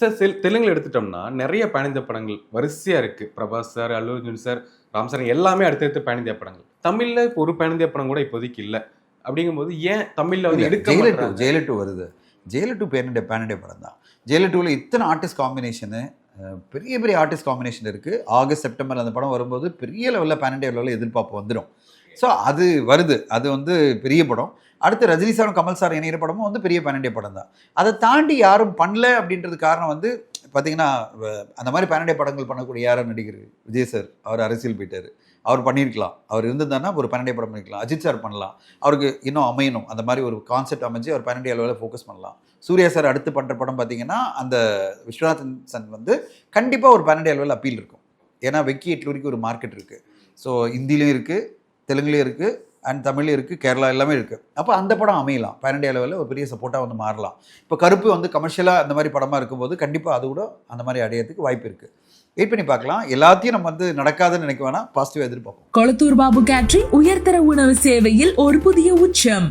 Sir தெலுங்குல எடுத்துட்டோம்னா நிறைய பயணித்த படங்கள் வரிசையா இருக்கு. பிரபாஸ் சார், அல்லு அர்ஜுன் சார், ராம் சரண் எல்லாமே அடுத்தடுத்து பயணித்த படங்கள். தமிழ்ல இப்போ ஒரு பயணித்த படம் கூட இப்போதைக்கு இல்ல. அப்படிங்கும்போது ஏன் தமிழ்ல வந்து எடுக்க மாட்டாங்க? ஜெயிலர் 2 வருது. ஜெயிலர் 2 பேரண்டே படம் தான். ஜெயிலர் 2ல இத்தனை ஆர்டிஸ்ட் காம்பினேஷனு, பெரிய பெரிய ஆர்டிஸ்ட் காம்பினேஷன் இருக்கு. ஆகஸ்ட் செப்டம்பர் அந்த படம் வரும்போது பெரிய லெவலில் பேரண்டே லெவலில் எதிர்பார்ப்பு வந்துடும். ஸோ அது வருது. அது வந்து பெரிய படம். அடுத்து ரஜினி சாரும் கமல் சார் இணைகிற படமும் வந்து பெரிய பேரண்டே படம் தான். அதை தாண்டி யாரும் பண்ணல அப்படின்றது காரணம் வந்து பார்த்தீங்கன்னா, அந்த மாதிரி பேரண்டே படங்கள் பண்ணக்கூடிய யாரும் நடிகர் விஜய் சார். அவர் அரசியல் போயிட்டார். அவர் பண்ணியிருக்கலாம். அவர் இருந்திருந்தாருன்னா ஒரு பன்னெண்டே படம் பண்ணிக்கலாம். அஜித் சார் பண்ணலாம். அவருக்கு இன்னும் அமையணும். அந்த மாதிரி ஒரு கான்செப்ட் அமைஞ்சு அவர் பன்னெண்டே அளவில் ஃபோக்கஸ் பண்ணலாம். சூர்யா சார் அடுத்து பண்ணுற படம் பார்த்தீங்கன்னா, அந்த விஸ்வநாதன் சன் வந்து கண்டிப்பாக ஒரு பன்னெண்டே அளவில் அப்பீல் இருக்கும். ஏன்னா வெக்கி எட்டு வரைக்கும் ஒரு மார்க்கெட் இருக்குது. ஸோ ஹிந்திலையும் இருக்குது, தெலுங்குலேயும் இருக்குது, அண்ட் தமிழ்லையும் இருக்குது, கேரளா எல்லாமே இருக்குது. அப்போ அந்த படம் அமையலாம். பன்னெண்டே அளவில் ஒரு பெரிய சப்போர்ட்டாக வந்து மாறலாம். இப்போ கருப்பு வந்து கமர்ஷியலாக அந்த மாதிரி படமாக இருக்கும்போது கண்டிப்பாக அது கூட அந்த மாதிரி அடையிறதுக்கு வாய்ப்பு இருக்குது. வெயிட் பண்ணி பார்க்கலாம். எல்லாத்தையும் நம்ம வந்து நடக்காதுன்னு நினைக்க வேணாம். பாசிட்டிவாக எதிர்பார்ப்போம். கொளத்தூர் பாபு கேட்டரிங் உயர்தர உணவு சேவையில் ஒரு புதிய உச்சம்.